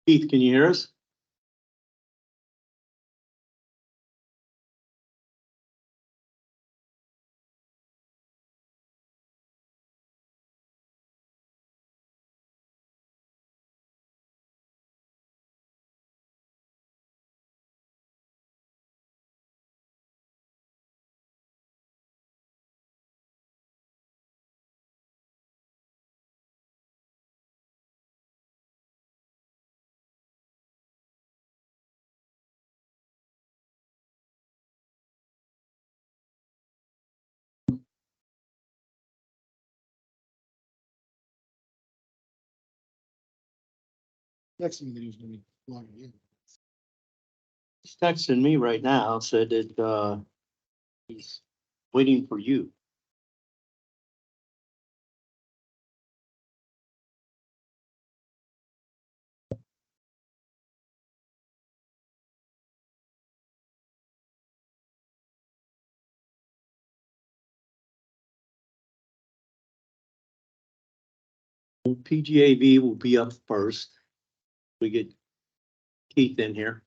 Keith, can you hear us? Next thing he's gonna be logging in. He's texting me right now, said that, he's waiting for you. PGAV will be up first. We get Keith in here.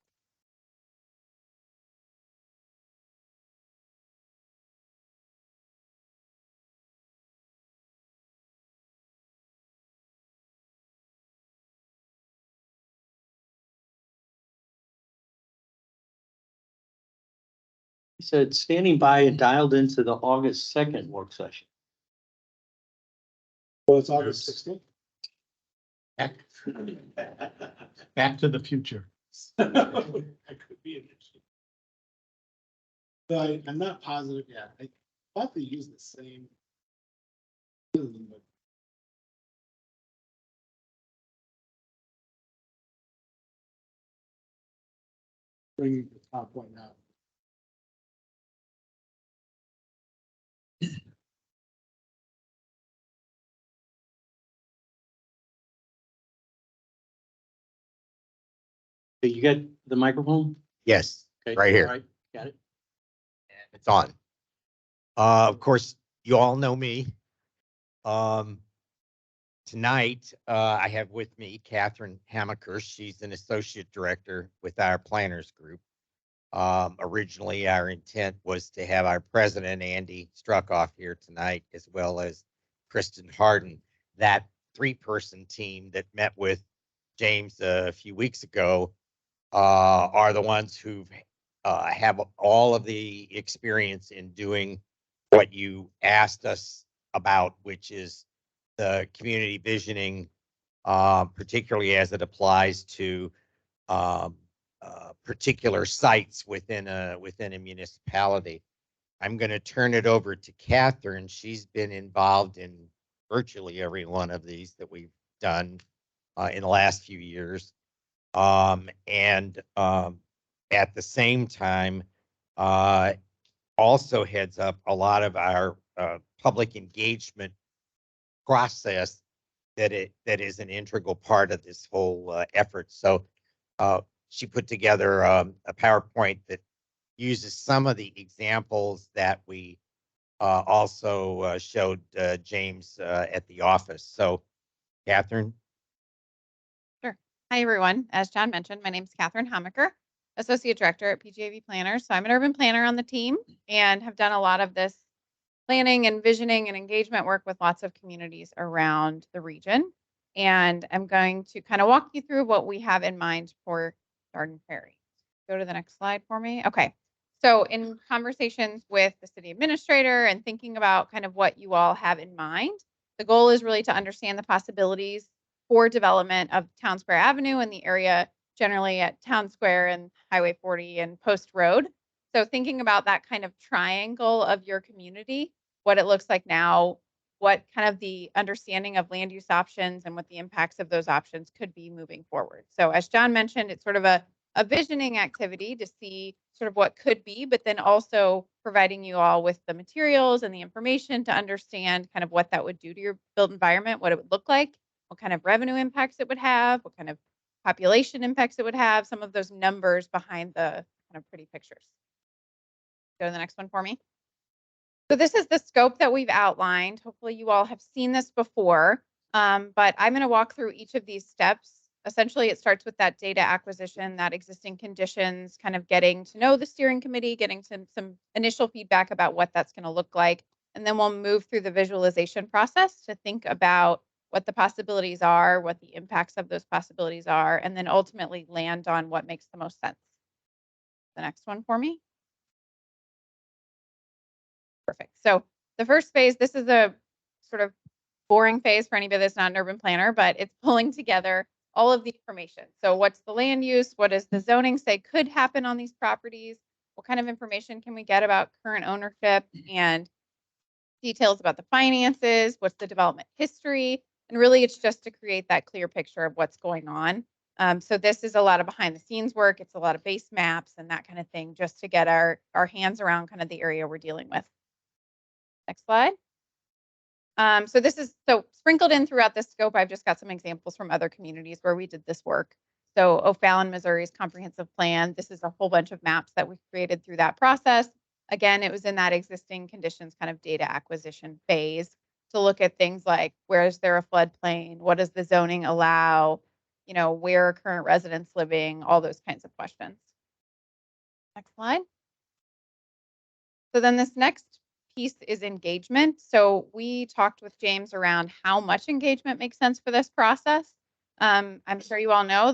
He said standing by and dialed into the August 2nd work session. Well, it's August 16th. Back to the future. That could be an issue. But I'm not positive yet. I thought they used the same. But bring the top one out. Hey, you got the microphone? Yes, Okay, right here. all right, got it. It's on. Of course, you all know me. Tonight, I have with me Catherine Hamaker. She's an associate director with our planners group. Originally, our intent was to have our president, Andy Struckoff, here tonight, as well as Kristen Harden. That three-person team that met with James a few weeks ago are the ones who have all of the experience in doing what you asked us about, which is the community visioning, particularly as it applies to particular sites within a municipality. I'm going to turn it over to Catherine. She's been involved in virtually every one of these that we've done in the last few years. At the same time, also heads up a lot of our public engagement process that is an integral part of this whole effort. So she put together a PowerPoint that uses some of the examples that we also showed James at the office. So, Catherine. Sure. Hi, everyone. As John mentioned, my name is Catherine Hamaker, Associate Director at PGAV Planners. So I'm an urban planner on the team and have done a lot of this planning and visioning and engagement work with lots of communities around the region. And I'm going to kind of walk you through what we have in mind for Garden Prairie. Go to the next slide for me. Okay. So in conversations with the city administrator and thinking about kind of what you all have in mind, the goal is really to understand the possibilities for development of Town Square Avenue and the area generally at Town Square and Highway 40 and Post Road. So thinking about that kind of triangle of your community, what it looks like now, what kind of the understanding of land use options and what the impacts of those options could be moving forward. So as John mentioned, it's sort of a visioning activity to see sort of what could be, but then also providing you all with the materials and the information to understand kind of what that would do to your built environment, what it would look like, what kind of revenue impacts it would have, what kind of population impacts it would have, some of those numbers behind the kind of pretty pictures. Go to the next one for me. So this is the scope that we've outlined. Hopefully you all have seen this before, but I'm going to walk through each of these steps essentially it starts with that data acquisition, that existing conditions, kind of getting to know the steering committee, getting some initial feedback about what that's going to look like. And then we'll move through the visualization process to think about what the possibilities are, what the impacts of those possibilities are, and then ultimately land on what makes the most sense. The next one for me. Perfect. So the first phase, this is a sort of boring phase for anybody that's not an urban planner, but it's pulling together all of the information. So what's the land use? What does the zoning say could happen on these properties? What kind of information can we get about current ownership and details about the finances? What's the development history? And really it's just to create that clear picture of what's going on. So this is a lot of behind the scenes work. It's a lot of base maps and that kind of thing, just to get our hands around kind of the area we're dealing with. Next slide. So this is sprinkled in throughout this scope. I've just got some examples from other communities where we did this work. So O'Fallon, Missouri's comprehensive plan. This is a whole bunch of maps that we created through that process. Again, it was in that existing conditions kind of data acquisition phase to look at things like, where is there a floodplain? What does the zoning allow? You know, where are current residents living? All those kinds of questions. Next slide. So then this next piece is engagement. So we talked with James around how much engagement makes sense for this process. I'm sure you all know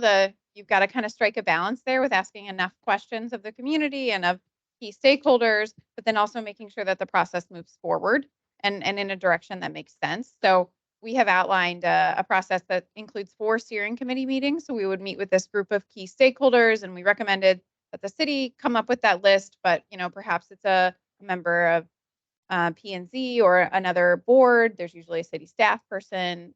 you've got to kind of strike a balance there with asking enough questions of the community and of key stakeholders, but then also making sure that the process moves forward and in a direction that makes sense. So we have outlined a process that includes 4 steering committee meetings. So we would meet with this group of key stakeholders, and we recommended that the city come up with that list, but perhaps it's a member of P&Z or another board. There's usually a city staff person,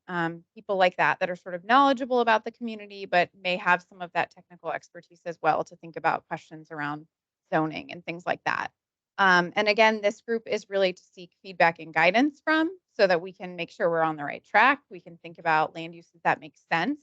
people like that are sort of knowledgeable about the community, but may have some of that technical expertise as well to think about questions around zoning and things like that. And again, this group is really to seek feedback and guidance from, so that we can make sure we're on the right track. We can think about land uses that make sense.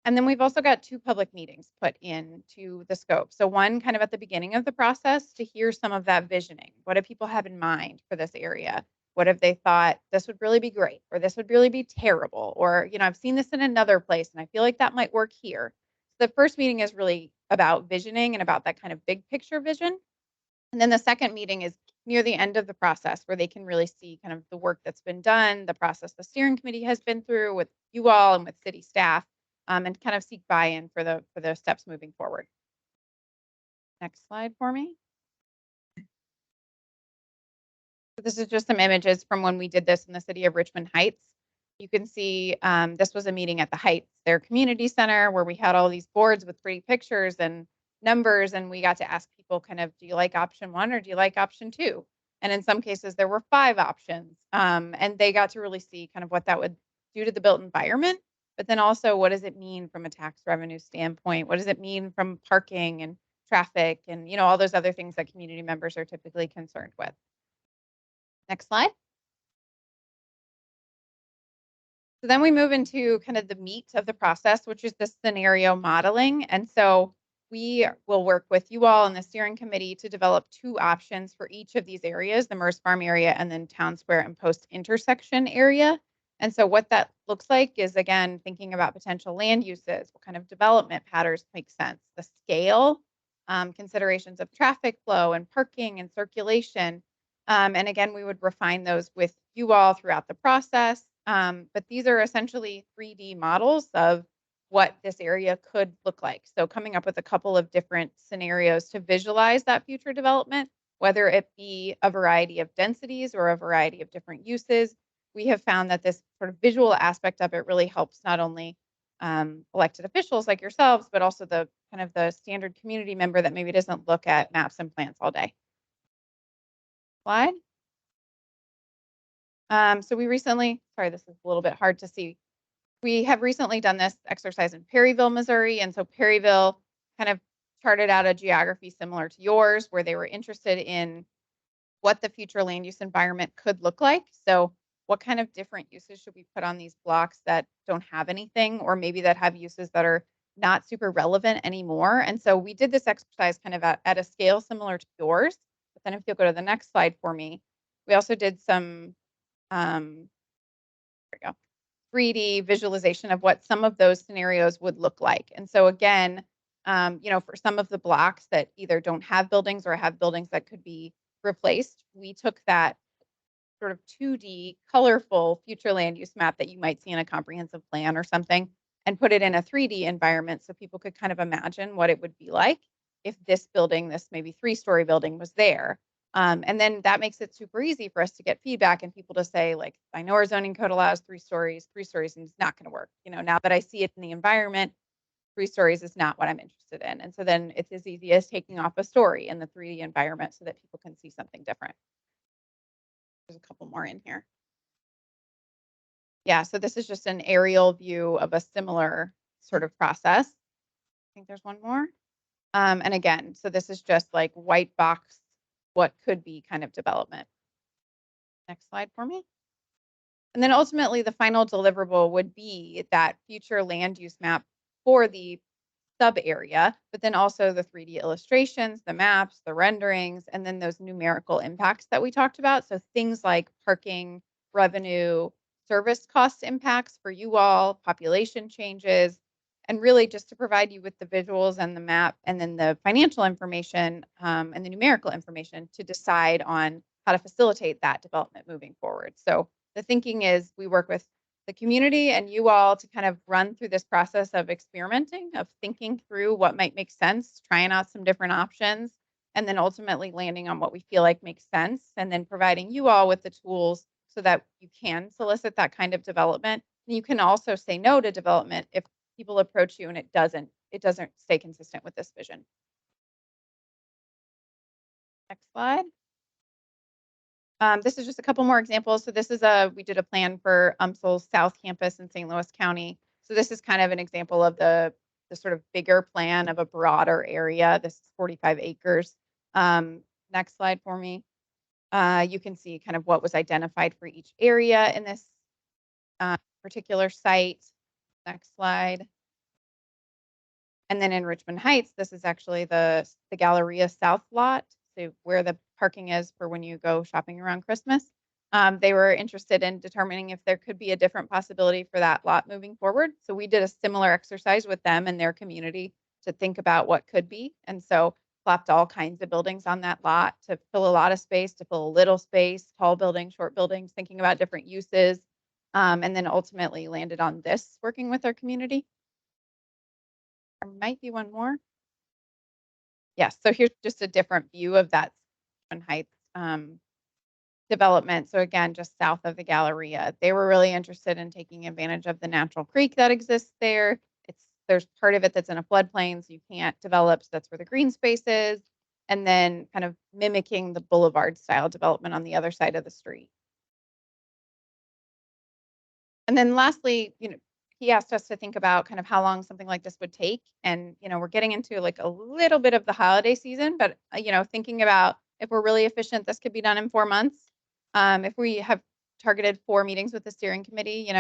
And then we've also got 2 public meetings put into the scope. So one kind of at the beginning of the process to hear some of that visioning. What do people have in mind for this area? What have they thought this would really be great, or this would really be terrible? Or, I've seen this in another place and I feel like that might work here. So the first meeting is really about visioning and about that kind of big picture vision. And then the second meeting is near the end of the process, where they can really see kind of the work that's been done, the process the steering committee has been through with you all and with city staff. And kind of seek buy-in for the steps moving forward. Next slide for me. So this is just some images from when we did this in the city of Richmond Heights. You can see this was a meeting at the Heights, their community center, where we had all these boards with pretty pictures and numbers, and we got to ask people kind of, do you like option 1 or do you like option 2? And in some cases there were 5 options, and they got to really see kind of what that would do to the built environment. But then also, what does it mean from a tax revenue standpoint? What does it mean from parking and traffic and, all those other things that community members are typically concerned with? Next slide. So then we move into kind of the meat of the process, which is the scenario modeling. And so we will work with you all in the steering committee to develop 2 options for each of these areas, the Merce Farm area and then Town Square and Post intersection area. And so what that looks like is, again, thinking about potential land uses, what kind of development patterns make sense, the scale, considerations of traffic flow and parking and circulation. And again, we would refine those with you all throughout the process. But these are essentially 3D models of what this area could look like. So coming up with a couple of different scenarios to visualize that future development, whether it be a variety of densities or a variety of different uses. We have found that this sort of visual aspect of it really helps not only elected officials like yourselves, but also the kind of the standard community member that maybe doesn't look at maps and plans all day. Slide. So we recently, sorry, this is a little bit hard to see. We have recently done this exercise in Perryville, Missouri. And so Perryville kind of charted out a geography similar to yours, where they were interested in what the future land use environment could look like. So what kind of different uses should we put on these blocks that don't have anything, or maybe that have uses that are not super relevant anymore? And so we did this exercise kind of at a scale similar to yours. But then if you'll go to the next slide for me, we also did some, there we go. 3D visualization of what some of those scenarios would look like. And so again, for some of the blocks that either don't have buildings or have buildings that could be replaced, we took that sort of 2D colorful future land use map that you might see in a comprehensive plan or something and put it in a 3D environment so people could kind of imagine what it would be like if this building, this maybe 3-story building was there. And then that makes it super easy for us to get feedback and people to say, like, I know our zoning code allows 3 stories, 3 stories is not going to work. Now that I see it in the environment, 3 stories is not what I'm interested in. And so then it's as easy as taking off a story in the 3D environment so that people can see something different. There's a couple more in here. Yeah, so this is just an aerial view of a similar sort of process. I think there's one more. And again, so this is just like white box, what could be kind of development. Next slide for me. And then ultimately the final deliverable would be that future land use map for the sub area, but then also the 3D illustrations, the maps, the renderings, and then those numerical impacts that we talked about. So things like parking, revenue, service cost impacts for you all, population changes, and really just to provide you with the visuals and the map and then the financial information and the numerical information to decide on how to facilitate that development moving forward. So the thinking is we work with the community and you all to kind of run through this process of experimenting, of thinking through what might make sense, trying out some different options, and then ultimately landing on what we feel like makes sense, and then providing you all with the tools so that you can solicit that kind of development. And you can also say no to development if people approach you and it doesn't stay consistent with this vision. Next slide. This is just a couple more examples. So this is we did a plan for UMSL's South Campus in St. Louis County. So this is kind of an example of the sort of bigger plan of a broader area. This is 45 acres. Next slide for me. You can see kind of what was identified for each area in this particular site. Next slide. And then in Richmond Heights, this is actually the Galleria South lot, so where the parking is for when you go shopping around Christmas. They were interested in determining if there could be a different possibility for that lot moving forward. So we did a similar exercise with them and their community to think about what could be. And so plopped all kinds of buildings on that lot to fill a lot of space, to fill a little space, tall buildings, short buildings, thinking about different uses. And then ultimately landed on this, working with our community. There might be one more. Yes, so here's just a different view of that Richmond Heights development. So again, just south of the Galleria. They were really interested in taking advantage of the natural creek that exists there. There's part of it that's in a floodplain, so you can't develop, so that's where the green space is. And then kind of mimicking the boulevard style development on the other side of the street. And then lastly, he asked us to think about kind of how long something like this would take. And, we're getting into like a little bit of the holiday season, but, thinking about if we're really efficient, this could be done in 4 months. If we have targeted 4 meetings with the steering committee,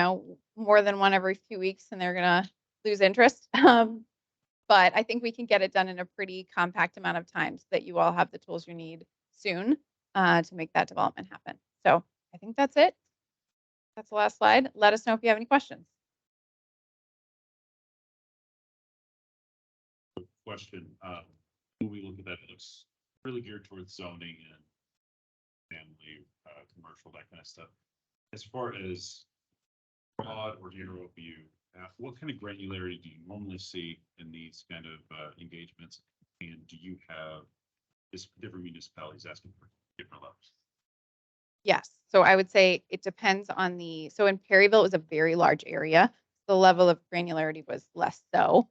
more than one every few weeks, and they're going to lose interest. But I think we can get it done in a pretty compact amount of time so that you all have the tools you need soon to make that development happen. So I think that's it. That's the last slide. Let us know if you have any questions. Question. When we look at that, it looks really geared towards zoning and family, commercial, that kind of stuff. As far as broad or general view, what kind of granularity do you normally see in these kind of engagements? And do you have different municipalities asking for different levels? Yes. So I would say it depends on so in Perryville, it was a very large area. The level of granularity was less so.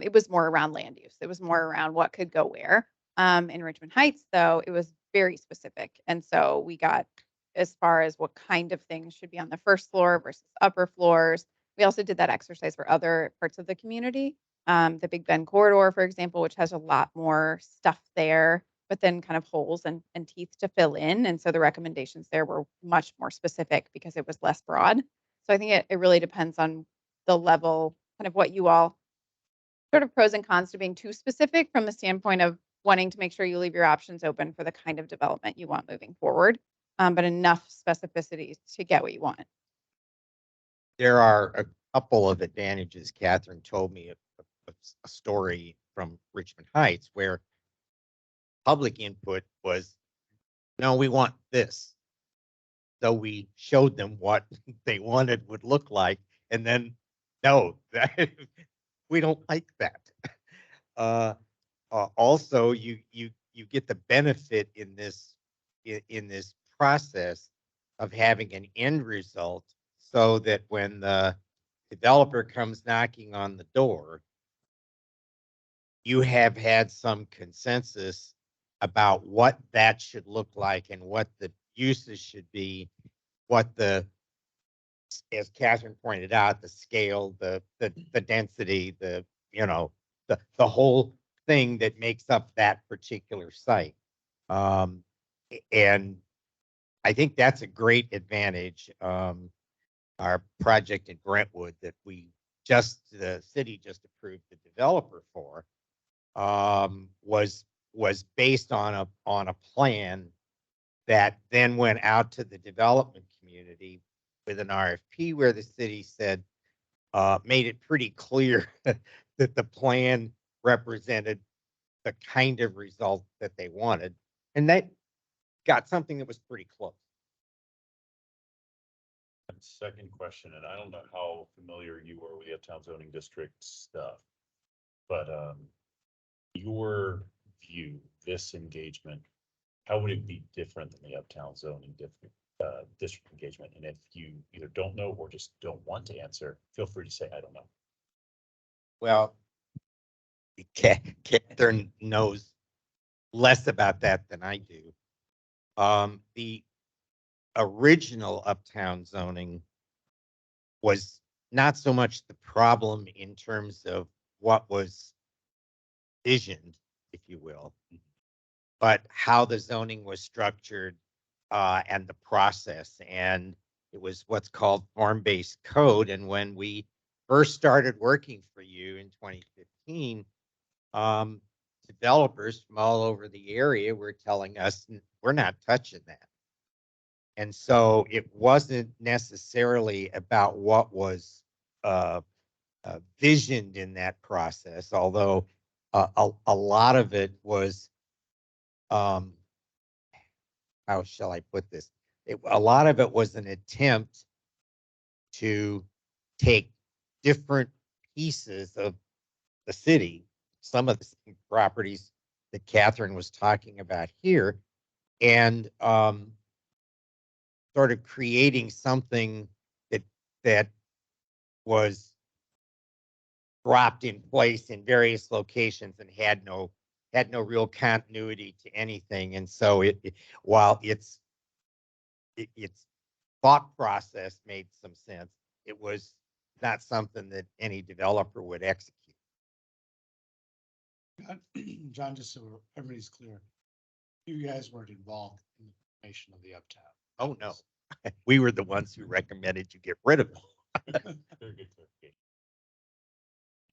It was more around land use. It was more around what could go where. In Richmond Heights, though, it was very specific. And so we got as far as what kind of things should be on the first floor versus upper floors. We also did that exercise for other parts of the community. The Big Bend corridor, for example, which has a lot more stuff there, but then kind of holes and teeth to fill in. And so the recommendations there were much more specific because it was less broad. So I think it really depends on the level, kind of what you all sort of pros and cons to being too specific from the standpoint of wanting to make sure you leave your options open for the kind of development you want moving forward, but enough specificity to get what you want. there are a couple of advantages. Catherine told me a story from Richmond Heights where public input was, no, we want this. So we showed them what they wanted would look like, and then, no, we don't like that. Also, you get the benefit in this process of having an end result, so that when the developer comes knocking on the door, you have had some consensus about what that should look like and what the uses should be, what the, as Catherine pointed out, the scale, the density, the, you know, the whole thing that makes up that particular site. And I think that's a great advantage. Our project in Brentwood that the city just approved the developer for, was based on a plan that then went out to the development community with an RFP where the city said, made it pretty clear that the plan represented the kind of result that they wanted. And that got something that was pretty close. Second question, and I don't know how familiar you are with the Uptown zoning district stuff, but your view, this engagement, how would it be different than the Uptown zoning district engagement? And if you either don't know or just don't want to answer, feel free to say, I don't know. Well, Catherine knows less about that than I do. The original Uptown zoning was not so much the problem in terms of what was visioned, if you will, but how the zoning was structured, and the process. And it was what's called form-based code. And when we first started working for you in 2015, developers from all over the area were telling us, we're not touching that. And so it wasn't necessarily about what was visioned in that process, although a lot of it was, how shall I put this? A lot of it was an attempt to take different pieces of the city, some of the properties that Catherine was talking about here, and sort of creating something that was dropped in place in various locations and had no real continuity to anything. And so while its thought process made some sense, it was not something that any developer would execute. John, just so everybody's clear, you guys weren't involved in the formation of the Uptown. Oh, no. We were the ones who recommended you get rid of it, Very good clarification.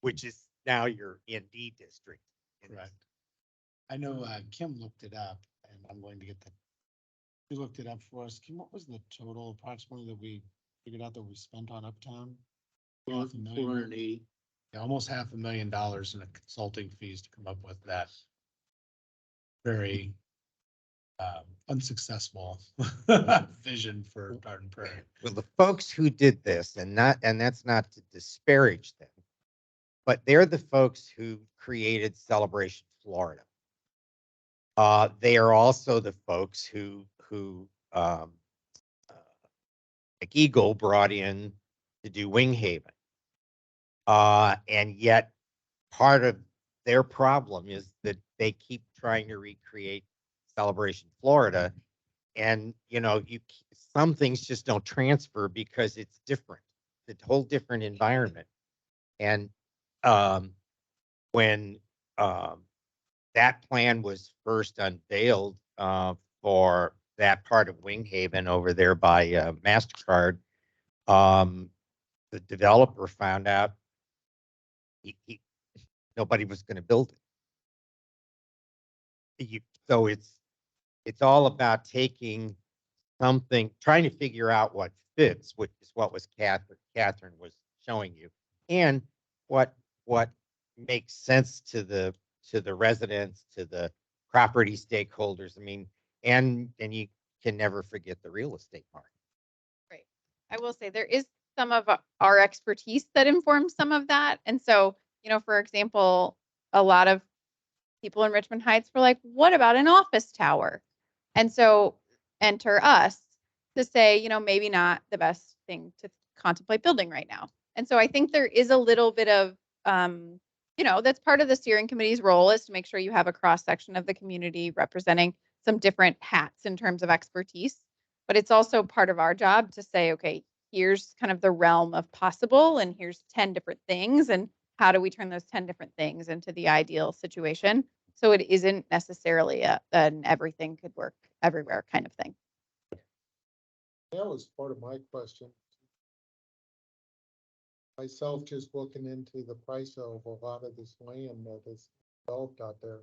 which is now your ND district. Correct. I know Kim looked it up, and I'm going to get you looked it up for us. Kim, what was the total approximately that we figured out that we spent on Uptown? Half a million? 480. Yeah, almost $500,000 in consulting fees to come up with that very unsuccessful vision for Garden Prairie. Well, the folks who did this, and that's not to disparage them, but they're the folks who created Celebration Florida. They are also the folks who like Eagle brought in to do Wing Haven. And yet part of their problem is that they keep trying to recreate Celebration Florida. And, some things just don't transfer because it's different. It's a whole different environment. And when that plan was first unveiled for that part of Wing Haven over there by MasterCard, the developer found out nobody was going to build it. So it's all about taking something, trying to figure out what fits, which is what was Catherine was showing you. And what makes sense to the residents, to the property stakeholders. I mean, and you can never forget the real estate market. Right. I will say there is some of our expertise that informs some of that. And so, for example, a lot of people in Richmond Heights were like, what about an office tower? And so enter us to say, maybe not the best thing to contemplate building right now. And so I think there is a little bit of, that's part of the steering committee's role, is to make sure you have a cross section of the community representing some different hats in terms of expertise. But it's also part of our job to say, okay, here's kind of the realm of possible, and here's 10 different things. And how do we turn those 10 different things into the ideal situation? So it isn't necessarily an everything could work everywhere kind of thing. That was part of my question. Myself, just looking into the price of a lot of this land that is developed out there.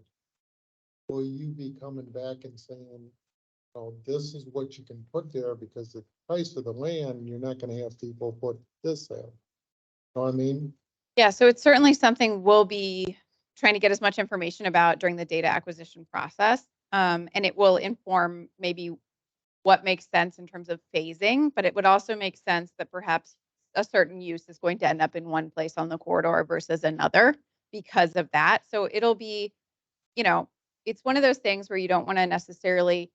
Will you be coming back and saying, oh, this is what you can put there because the price of the land, you're not gonna have people put this there. Know what I mean? Yeah, so it's certainly something we'll be trying to get as much information about during the data acquisition process. And it will inform maybe what makes sense in terms of phasing, but it would also make sense that perhaps a certain use is going to end up in one place on the corridor versus another because of that. So it'll be, it's one of those things where you don't want to necessarily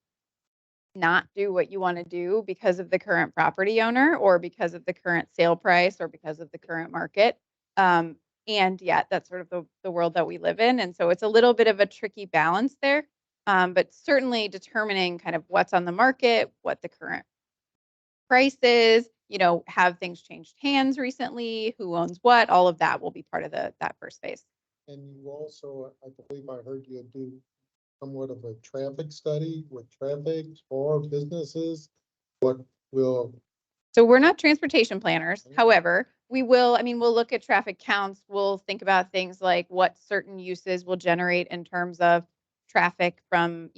not do what you want to do because of the current property owner or because of the current sale price or because of the current market. And yet that's sort of the world that we live in. And so it's a little bit of a tricky balance there. But certainly determining kind of what's on the market, what the current price is, have things changed hands recently, who owns what, all of that will be part of that first phase. And you also, I believe I heard you do somewhat of a traffic study with traffic or businesses. What will, So we're not transportation planners. Okay. However, we'll look at traffic counts. We'll think about things like what certain uses will generate in terms of traffic from,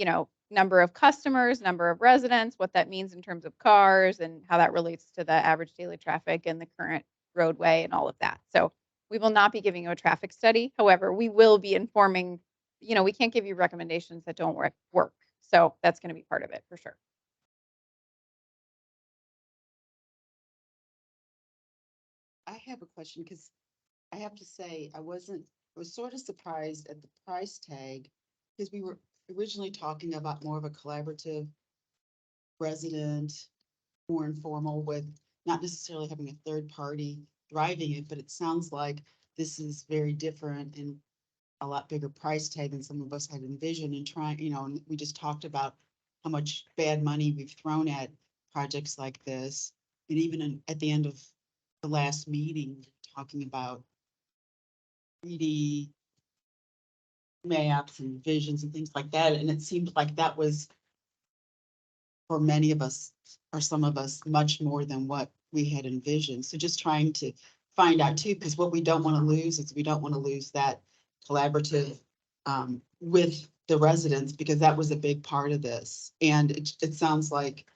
number of customers, number of residents, what that means in terms of cars and how that relates to the average daily traffic and the current roadway and all of that. So we will not be giving you a traffic study. However, we will be informing, we can't give you recommendations that don't work. So that's going to be part of it for sure. I have a question because I have to say, I was sort of surprised at the price tag because we were originally talking about more of a collaborative resident, more informal with not necessarily having a third party driving it, but it sounds like this is very different and a lot bigger price tag than some of us had envisioned and trying, and we just talked about how much bad money we've thrown at projects like this. And even at the end of the last meeting, talking about 3D maps and visions and things like that. And it seemed like that was, for many of us, or some of us, much more than what we had envisioned. So just trying to find out too, because what we don't want to lose is we don't want to lose that collaborative with the residents, because that was a big part of this. And it sounds like,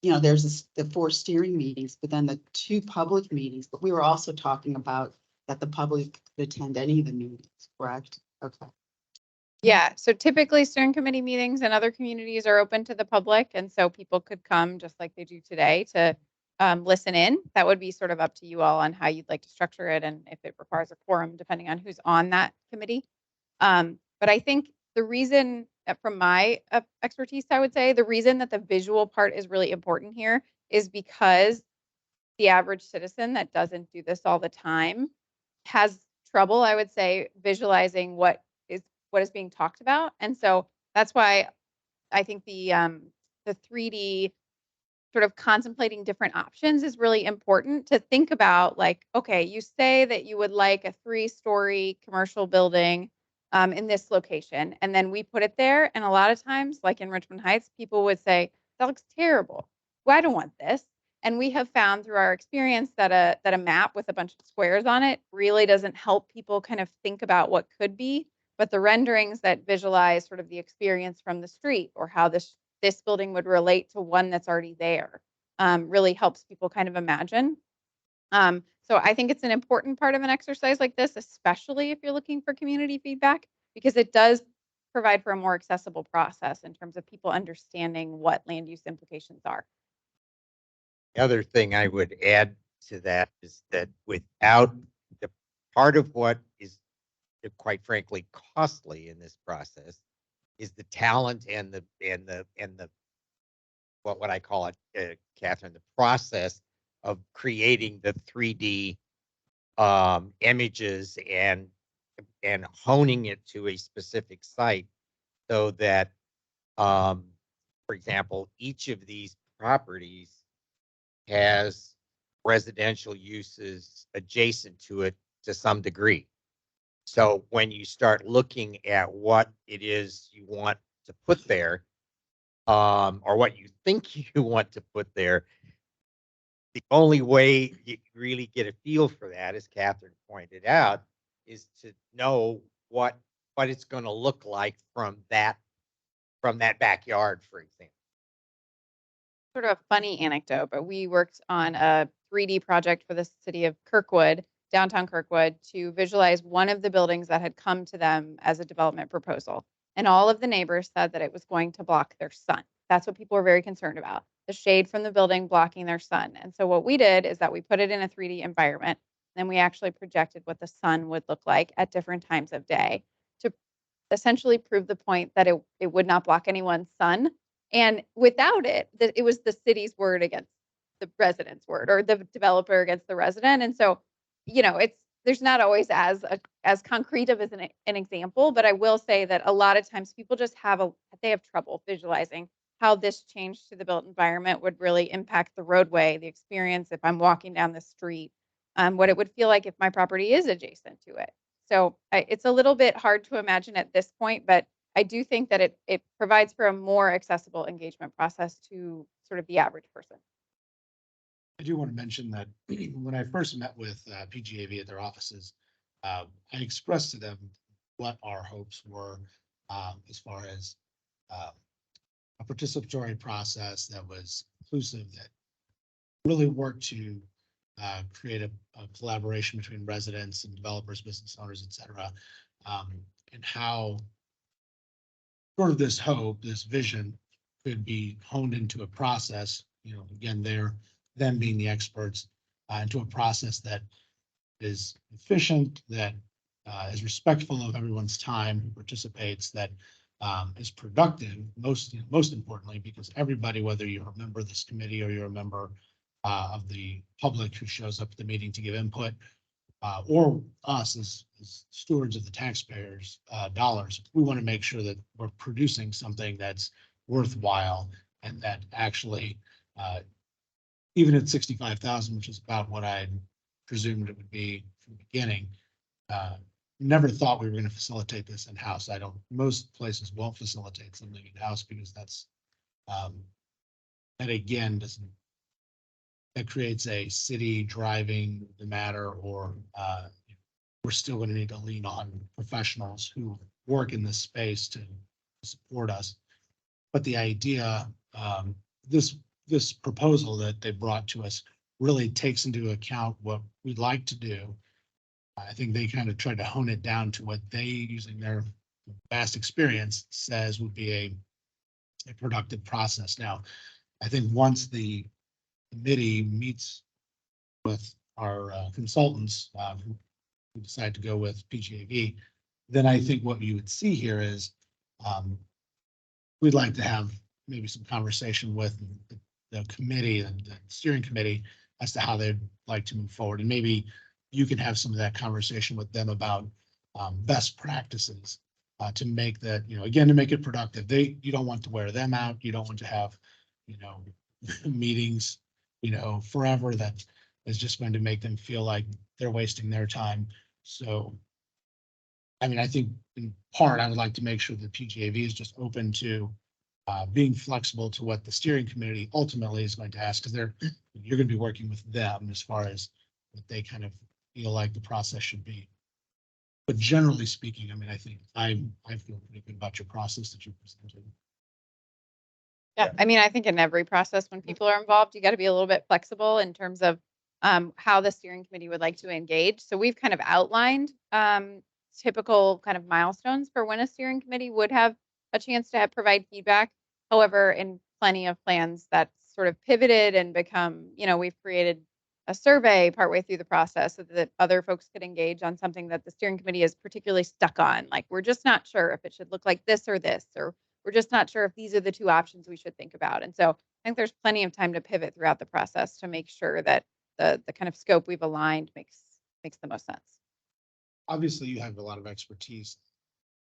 there's the 4 steering meetings, but then the 2 public meetings, but we were also talking about that the public could attend any of the meetings, correct? Okay. Yeah, so typically steering committee meetings in other communities are open to the public, and so people could come just like they do today to listen in. That would be sort of up to you all on how you'd like to structure it and if it requires a quorum, depending on who's on that committee. But I think the reason, from my expertise, I would say the reason that the visual part is really important here is because the average citizen that doesn't do this all the time has trouble, I would say, visualizing what is being talked about. And so that's why I think the 3D sort of contemplating different options is really important to think about. Like, okay, you say that you would like a 3-story commercial building in this location, and then we put it there. And a lot of times, like in Richmond Heights, people would say, that looks terrible. Well, I don't want this. And we have found through our experience that a map with a bunch of squares on it really doesn't help people kind of think about what could be. But the renderings that visualize sort of the experience from the street or how this building would relate to one that's already there really helps people kind of imagine. So I think it's an important part of an exercise like this, especially if you're looking for community feedback, because it does provide for a more accessible process in terms of people understanding what land use implications are. The other thing I would add to that is that without the part of what is quite frankly costly in this process is the talent and the what I call it, Catherine, the process of creating the 3D images and honing it to a specific site so that, for example, each of these properties has residential uses adjacent to it to some degree. So when you start looking at what it is you want to put there, or what you think you want to put there, the only way you really get a feel for that, as Catherine pointed out, is to know what it's going to look like from that backyard, for example. Sort of a funny anecdote, but we worked on a 3D project for the city of Kirkwood, downtown Kirkwood, to visualize one of the buildings that had come to them as a development proposal. And all of the neighbors said that it was going to block their sun. That's what people were very concerned about, the shade from the building blocking their sun. And so what we did is that we put it in a 3D environment, and we actually projected what the sun would look like at different times of day to essentially prove the point that it would not block anyone's sun. And without it, that it was the city's word against the resident's word, or the developer against the resident. And so, there's not always as concrete of as an example, but I will say that a lot of times people just they have trouble visualizing how this change to the built environment would really impact the roadway, the experience if I'm walking down the street, what it would feel like if my property is adjacent to it. So it's a little bit hard to imagine at this point, but I do think that it provides for a more accessible engagement process to sort of the average person. I do want to mention that when I first met with PGAV at their offices, I expressed to them what our hopes were as far as a participatory process that was inclusive, that really worked to create a collaboration between residents and developers, business owners, et cetera, and how sort of this hope, this vision could be honed into a process, again, them being the experts, into a process that is efficient, that is respectful of everyone's time, who participates, that is productive, most importantly, because everybody, whether you're a member of this committee or you're a member of the public who shows up at the meeting to give input, or us as stewards of the taxpayers' dollars, we want to make sure that we're producing something that's worthwhile and that actually, even at 65,000, which is about what I presumed it would be from the beginning, never thought we were going to facilitate this in-house. Most places won't facilitate something in-house because that again that creates a city driving the matter, or we're still going to need to lean on professionals who work in this space to support us. But the idea, this proposal that they brought to us really takes into account what we'd like to do. I think they kind of tried to hone it down to what they, using their vast experience, says would be a productive process. Now, I think once the committee meets with our consultants who decide to go with PGAV, then I think what you would see here is we'd like to have maybe some conversation with the committee and the steering committee as to how they'd like to move forward. And maybe you can have some of that conversation with them about best practices to make that, again, to make it productive. You don't want to wear them out. You don't want to have, meetings, forever that is just going to make them feel like they're wasting their time. So, I think in part, I would like to make sure that PGAV is just open to being flexible to what the steering committee ultimately is going to ask, because you're going to be working with them as far as what they kind of feel like the process should be. But generally speaking, I think I feel pretty good about your process that you presented. Yeah, I think in every process, when people are involved, you got to be a little bit flexible in terms of how the steering committee would like to engage. So we've kind of outlined typical kind of milestones for when a steering committee would have a chance to provide feedback. However, in plenty of plans that's sort of pivoted and become, we've created a survey partway through the process so that other folks could engage on something that the steering committee is particularly stuck on. Like, we're just not sure if it should look like this, or we're just not sure if these are the two options we should think about. And so I think there's plenty of time to pivot throughout the process to make sure that the kind of scope we've aligned makes the most sense. Obviously, you have a lot of expertise.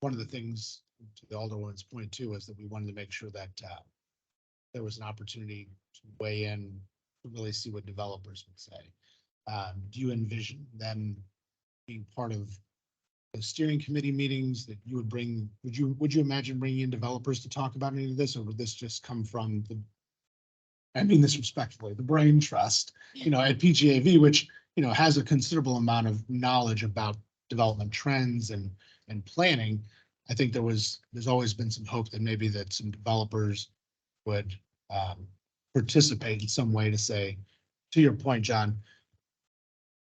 One of the things, to the Alderwoman's point too, is that we wanted to make sure that there was an opportunity to weigh in, to really see what developers would say. Do you envision them being part of the steering committee meetings that you would bring? Would you imagine bringing in developers to talk about any of this, or would this just come from the, I mean this respectfully, the brain trust, at PGAV, which, has a considerable amount of knowledge about development trends and planning? I think there's always been some hope that maybe that some developers would participate in some way to say, to your point, John,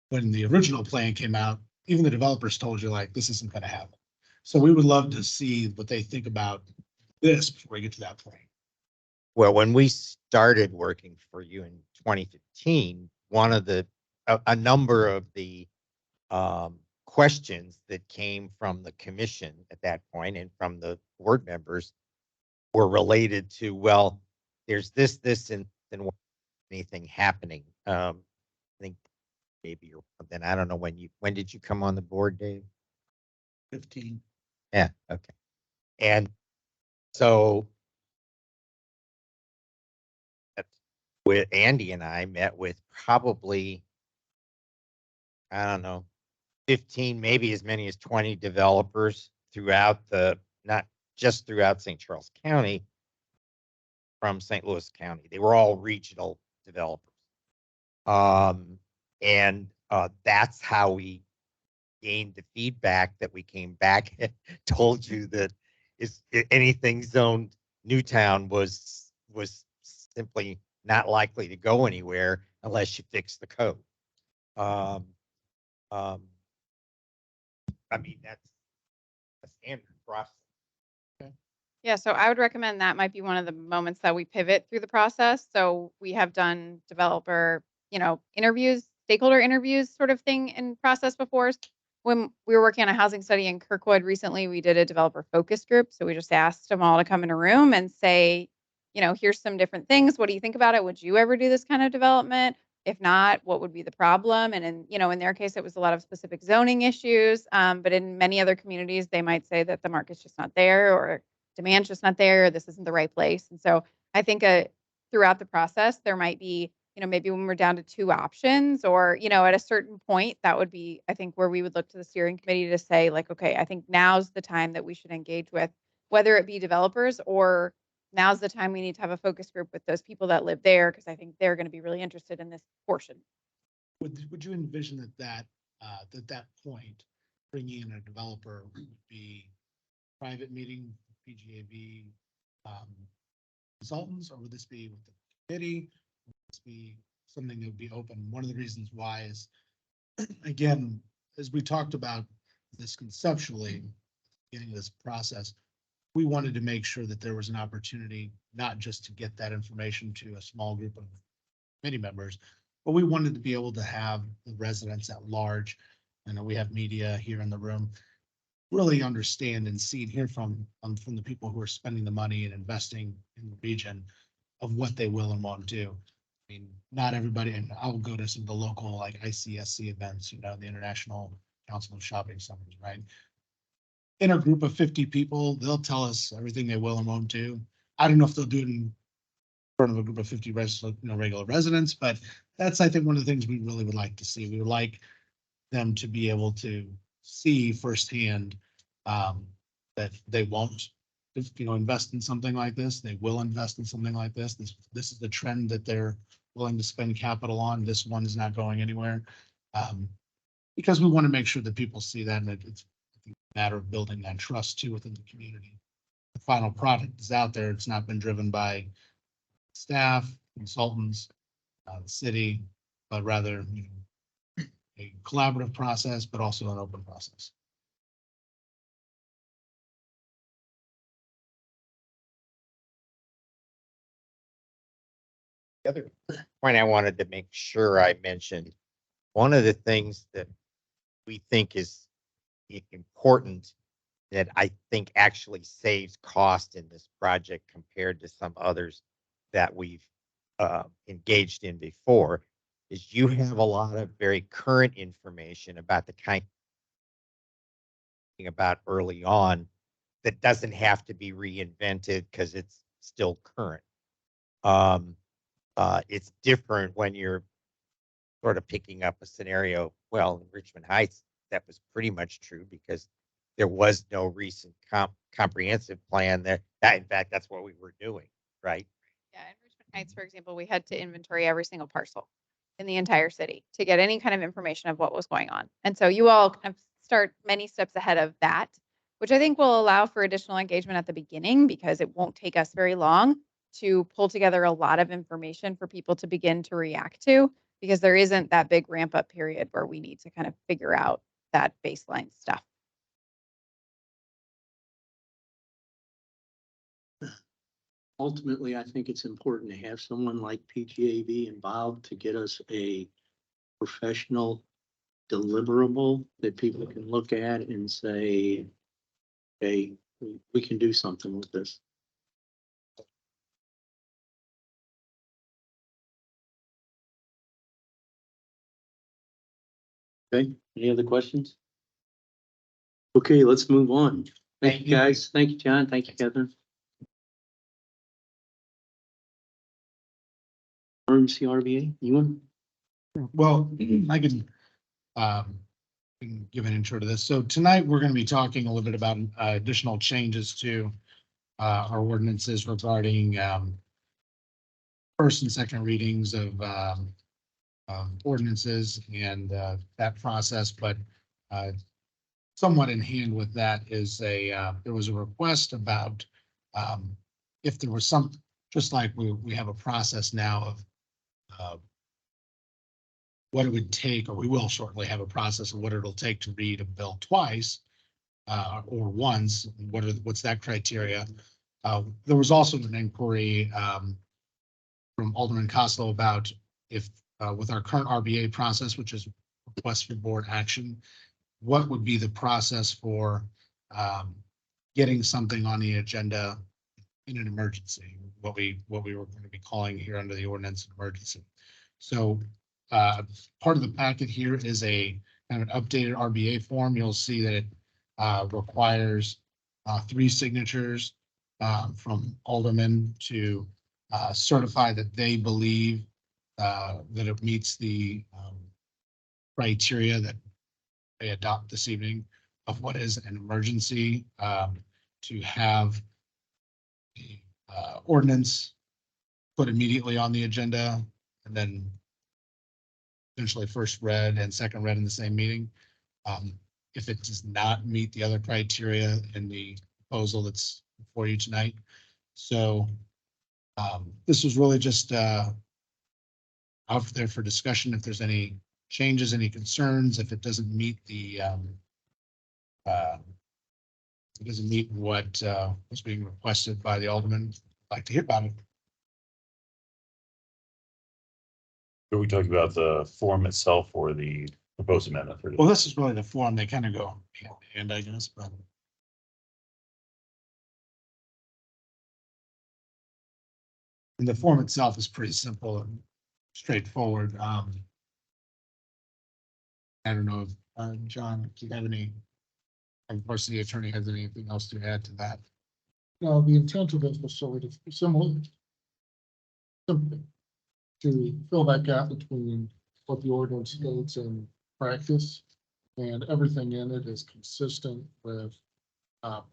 when the original plan came out, even the developers told you, like, this isn't going to happen. So we would love to see what they think about this before we get to that point. Well, when we started working for you in 2015, a number of the questions that came from the commission at that point and from the board members were related to, well, there's this, and anything happening. I think maybe then I don't know when did you come on the board, Dave? 15. Yeah, okay. And so with Andy and I met with probably, I don't know, 15, maybe as many as 20 developers throughout not just throughout St. Charles County, from St. Louis County. They were all regional developers. And that's how we gained the feedback that we came back and told you that anything zoned Newtown was simply not likely to go anywhere unless you fix the code. I mean, that's a standard process. Yeah, so I would recommend that might be one of the moments that we pivot through the process. So we have done developer, interviews, stakeholder interviews sort of thing in process before. When we were working on a housing study in Kirkwood recently, we did a developer focus group. So we just asked them all to come in a room and say, here's some different things. What do you think about it? Would you ever do this kind of development? If not, what would be the problem? And in their case, it was a lot of specific zoning issues. But in many other communities, they might say that the market's just not there, or demand's just not there, or this isn't the right place. And so I think throughout the process, there might be, maybe when we're down to 2 options, or, at a certain point, that would be, I think, where we would look to the steering committee to say, like, okay, I think now's the time that we should engage with, whether it be developers, or now's the time we need to have a focus group with those people that live there, because I think they're going to be really interested in this portion. Would you envision that that point, bringing in a developer would be private meeting, PGAV consultants, or would this be with the committee? Would this be something that would be open? One of the reasons why is, again, as we talked about this conceptually, getting this process, we wanted to make sure that there was an opportunity not just to get that information to a small group of committee members, but we wanted to be able to have the residents at large, I know we have media here in the room, really understand and see and hear from the people who are spending the money and investing in the region of what they will and won't do. I mean, not everybody, and I'll go to some of the local, like ICSC events, the International Council of Shopping Centers, right? In a group of 50 people, they'll tell us everything they will and won't do. I don't know if they'll do it in front of a group of 50 regular residents, but that's, I think, one of the things we really would like to see. We would like them to be able to see firsthand that they won't, invest in something like this. They will invest in something like this. This is the trend that they're willing to spend capital on. This one is not going anywhere. Because we want to make sure that people see that, and it's a matter of building that trust too within the community. The final product is out there. It's not been driven by staff, consultants, the city, but rather, a collaborative process, but also an open process. The other point I wanted to make sure I mentioned, one of the things that we think is important that I think actually saves cost in this project compared to some others that we've engaged in before is you have a lot of very current information about the kind about early on that doesn't have to be reinvented because it's still current. It's different when you're sort of picking up a scenario. Well, in Richmond Heights, that was pretty much true because there was no recent comprehensive plan that in fact, that's what we were doing, right? Yeah, in Richmond Heights, for example, we had to inventory every single parcel in the entire city to get any kind of information of what was going on. And so you all kind of start many steps ahead of that, which I think will allow for additional engagement at the beginning because it won't take us very long to pull together a lot of information for people to begin to react to, because there isn't that big ramp up period where we need to kind of figure out that baseline stuff. Ultimately, I think it's important to have someone like PGAV involved to get us a professional deliverable that people can look at and say, hey, we can do something with this. Okay, any other questions? Okay, let's move on. Thank you, guys. Thank you, John. Thank you, Kevin. Emergency RBA, you want? Well, I can give an intro to this. So tonight, we're going to be talking a little bit about additional changes to our ordinances regarding first and second readings of ordinances and that process, but somewhat in hand with that is there was a request about if there was some, just like we have a process now of what it would take, or we will shortly have a process of what it'll take to read a bill twice or once. What's that criteria? There was also an inquiry from Alderman Costello about if with our current RBA process, which is request for board action, what would be the process for getting something on the agenda in an emergency, what we were going to be calling here under the ordinance an emergency. So part of the packet here is a kind of an updated RBA form. You'll see that it requires 3 signatures from aldermen to certify that they believe that it meets the criteria that they adopt this evening of what is an emergency, to have the ordinance put immediately on the agenda and then essentially first read and second read in the same meeting. If it does not meet the other criteria in the proposal that's before you tonight. So this was really just out there for discussion. If there's any changes, any concerns, if it doesn't meet the it doesn't meet what was being requested by the alderman, I'd like to hear about it. Are we talking about the form itself or the proposed amendment? Well, this is really the form. They kind of go hand in hand, I guess, but. And the form itself is pretty simple and straightforward. I don't know if John, do you have any, of course, the attorney has anything else to add to that? Now, the intent of this was so it is similar. Simply to fill that gap between what the ordinance states and practice, and everything in it is consistent with the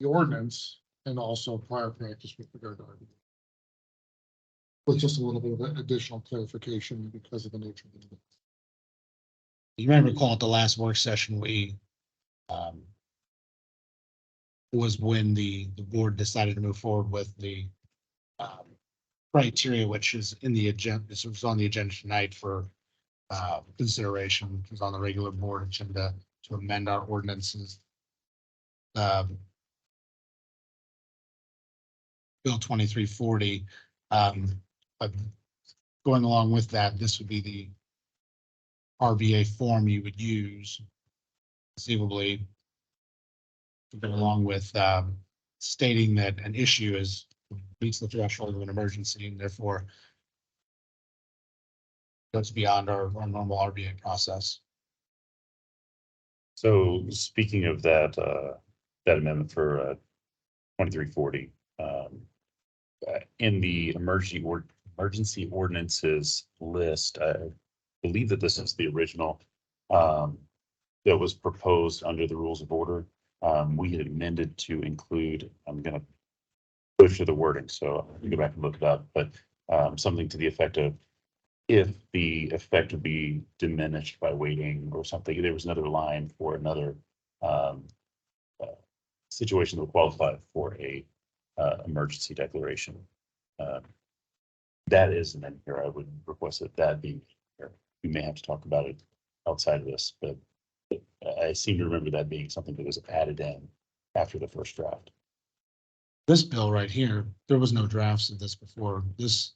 ordinance and also prior practice with regard to RBA. With just a little bit of additional clarification because of the nature of it. You may recall at the last work session, we was when the board decided to move forward with the criteria, which is in the agenda. This was on the agenda tonight for consideration, which was on the regular board agenda to amend our ordinances. Bill 2340, but going along with that, this would be the RBA form you would use conceivably to go along with stating that an issue is meets the threshold of an emergency and therefore goes beyond our normal RBA process. So speaking of that, that amendment for 2340, in the emergency ordinances list, I believe that this is the original that was proposed under the rules of order. We had amended to include, I'm gonna push to the wording, so I'll go back and look it up, but something to the effect of if the effect would be diminished by waiting or something, there was another line for another situation that would qualify for a emergency declaration. That isn't in here. I would request that that be here. We may have to talk about it outside of this, but I seem to remember that being something that was added in after the first draft. This bill right here, there was no drafts of this before. This,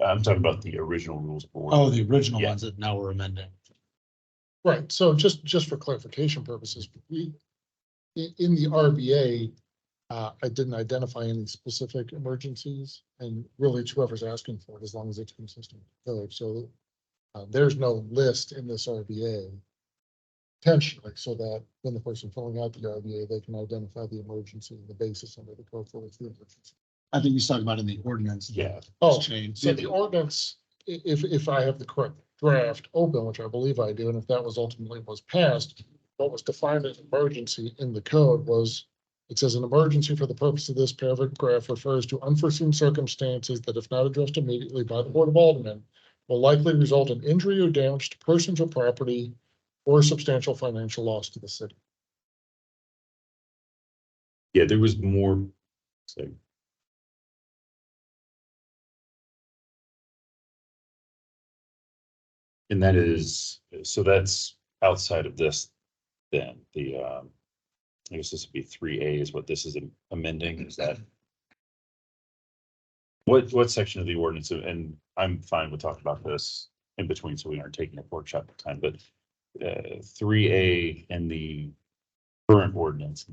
I'm talking about the original rules of order. oh, the original Yeah. ones that now we're amending. Right, so just for clarification purposes, in the RBA, I didn't identify any specific emergencies, and really it's whoever's asking for it, as long as it's consistent with code. So there's no list in this RBA intentionally, so that when the person filling out the RBA, they can identify the emergency, the basis under the code for the emergency. I think he's talking about in the ordinance. Yeah. Oh, Change. so the ordinance, if I have the correct draft, bill, which I believe I do, and if that was ultimately was passed, what was defined as emergency in the code was, it says an emergency for the purpose of this paragraph refers to unforeseen circumstances that if not addressed immediately by the Board of Aldermen will likely result in injury or damage to persons or property or substantial financial loss to the city. Yeah, there was more. So and that is, so that's outside of this, then I guess this would be 3A is what this is amending, is that? What section of the ordinance, and I'm fine with talking about this in between, so we aren't taking a workshop time, but 3A in the current ordinance,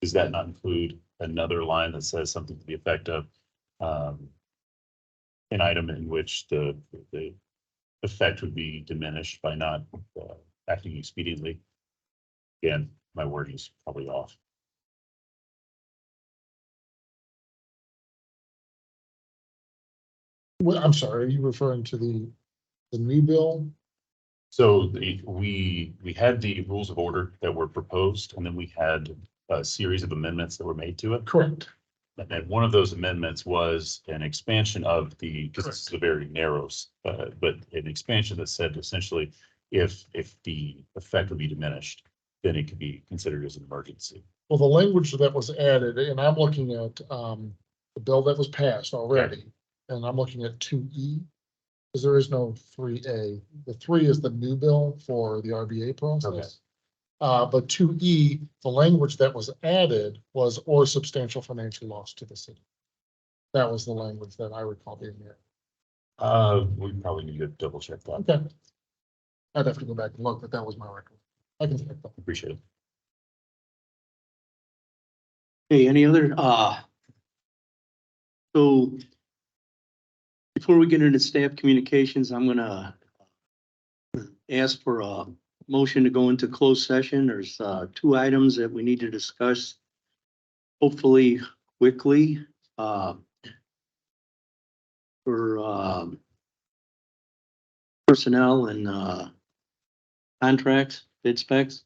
does that not include another line that says something to the effect of an item in which the effect would be diminished by not acting expediently? Again, my wording is probably off. Well, I'm sorry, are you referring to the new bill? So we had the rules of order that were proposed, and then we had a series of amendments that were made to it. Correct. And then one of those amendments was an expansion of the, because this is a very narrow, but an expansion that said essentially, if the effect would be diminished, then it could be considered as an emergency. Well, the language that was added, and I'm looking at the bill that was passed already, and I'm looking at 2E, because there is no 3A. The 3 is the new bill for the RBA process. But 2E, the language that was added was or substantial financial loss to the city. That was the language that I recall being there. We probably need to double check that. Okay. I'd have to go back and look, but that was my record. I can check that. Appreciate it. Hey, any other, so before we get into staff communications, I'm gonna ask for a motion to go into closed session. There's two items that we need to discuss, hopefully quickly, for personnel and contracts, bid specs.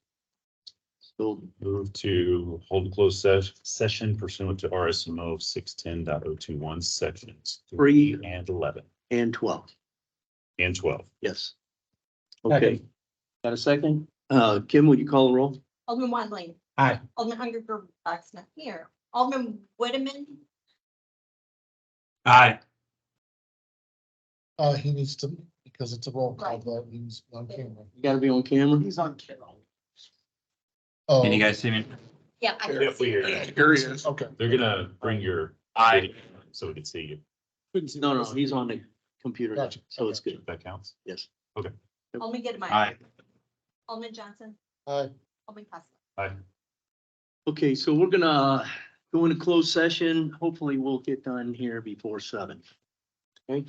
So Move to hold a closed session pursuant to RSMO 610.021 sections 3 and 11 and 12, and 12. yes. Okay, got a second? Kim, would you call the roll? Alderman Wondling. Aye. Alderman Hungerford, not here. Alderman Whitman, Aye. He needs to because it's a roll call vote, he's on camera. You gotta be on camera. He's on camera. Oh, Can you guys see me? Yeah. I can If see we, it. here he is. Okay. they're gonna bring your. Aye. video So we can see you. Couldn't see No, the no, person. he's on the computer, now, Gotcha. so it's good. That counts. Yes. Alderman get my. Aye. Alderman Johnson, Hi. Alderman Costello. Aye. Okay, so we're gonna go into closed session. Hopefully we'll get done here before 7. Okay?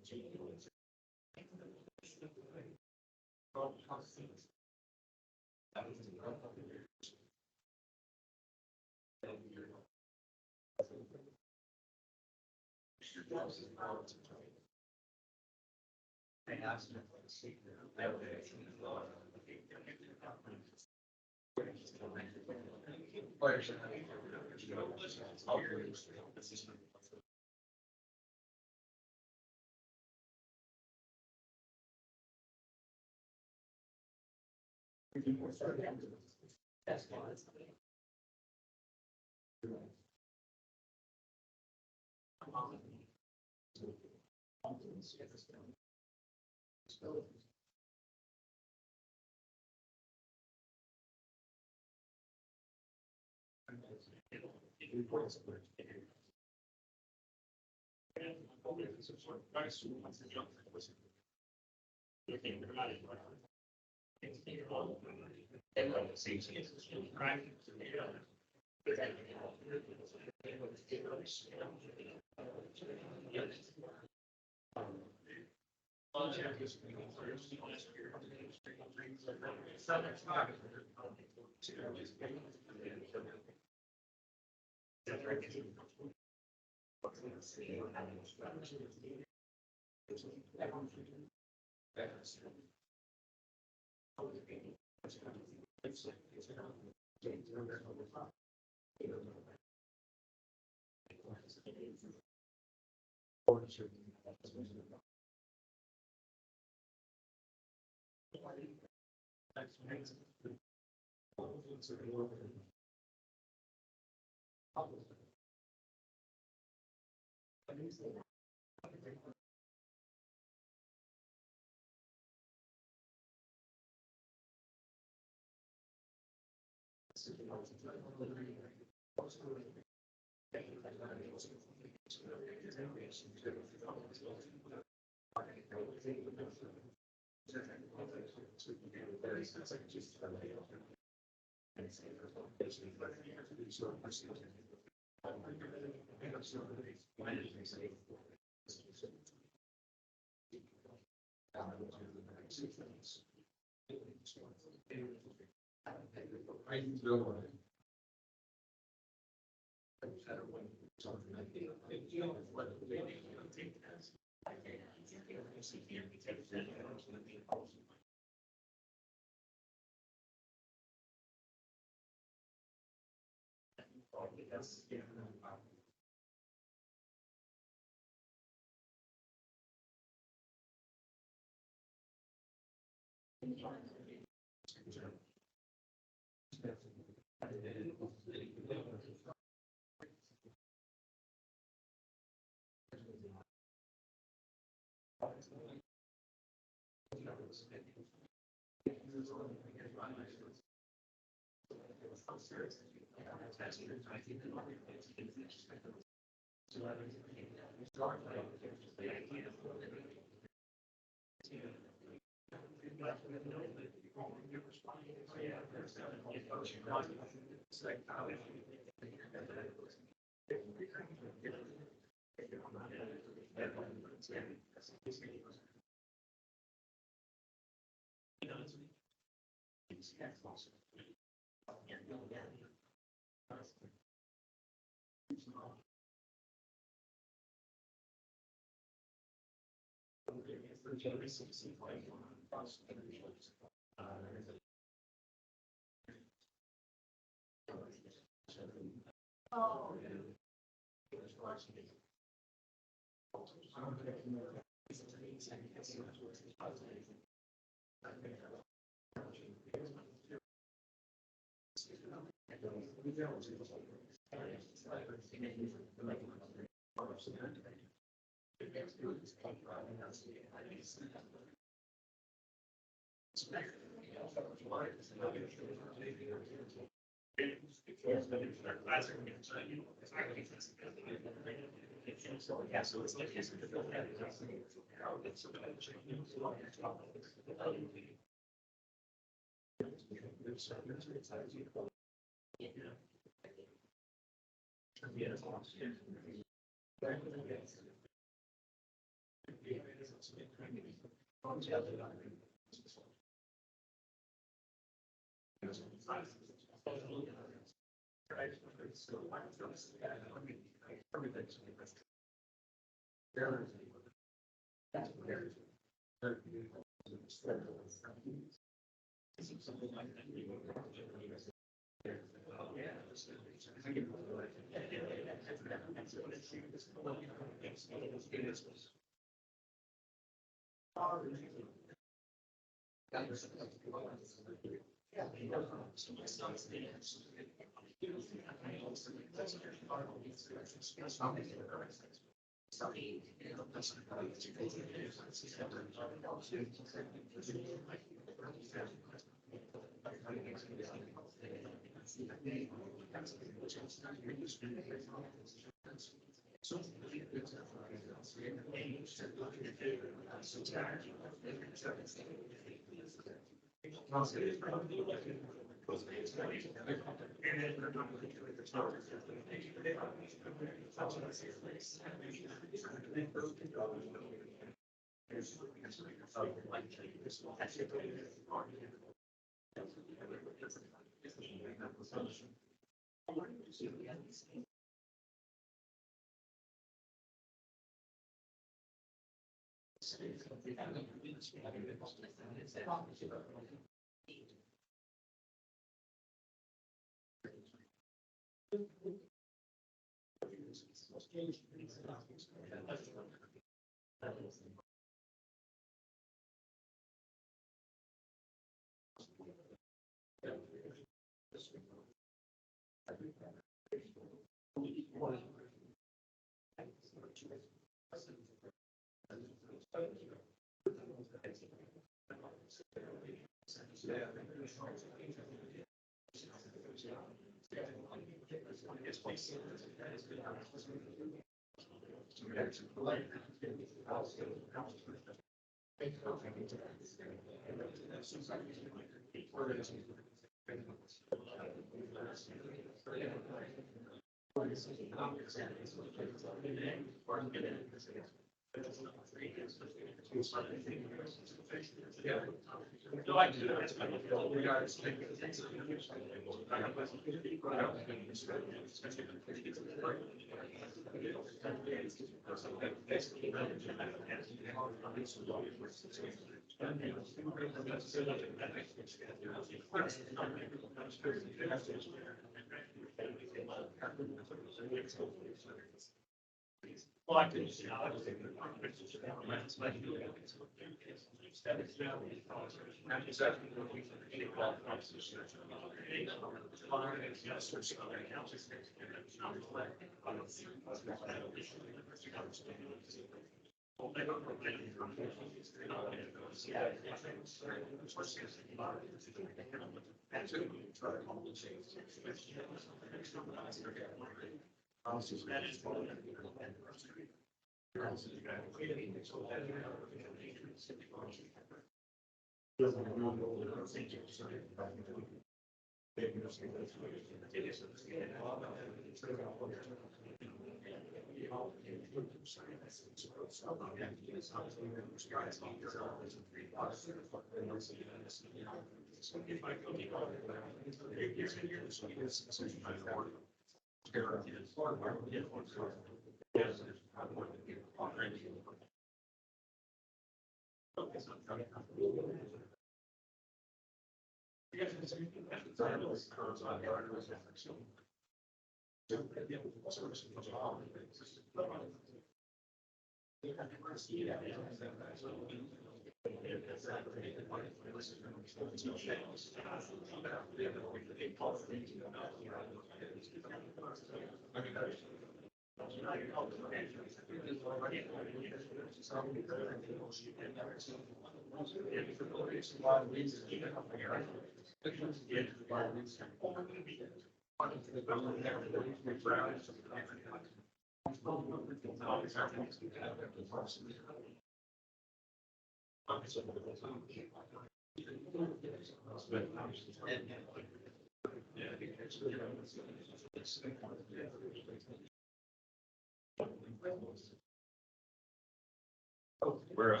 Where?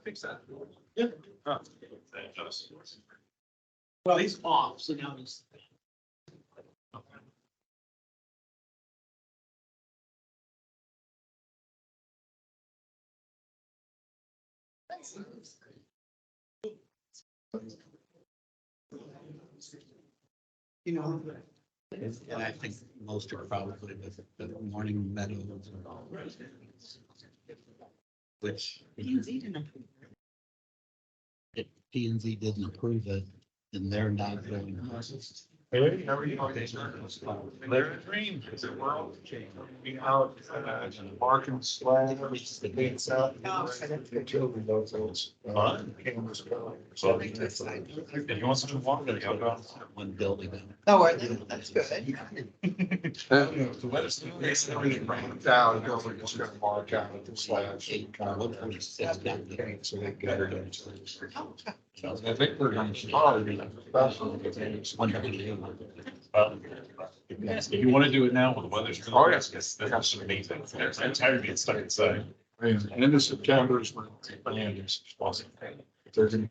Fix that. Yeah. Well, he's off, so now he's. You know, And I think most are probably the Morning Meadows. Which P and Z didn't approve it. if P and Z didn't approve it, then they're not going. Hey, how are you? Living dream, is it world? Being out, barking slab, pizza. Oh, okay, that's good. Fun. So, if you want some water, you'll go. One building. Oh, are they? That's good. The weather's. Down, building is gonna mark out the slash. 146 down there. So they got it into. Oh, I think they're gonna start. If you want to do it now, when the weather's. Oh, yes. That's amazing. I'm tired of being stuck inside. End of September is when the plan is. If they're gonna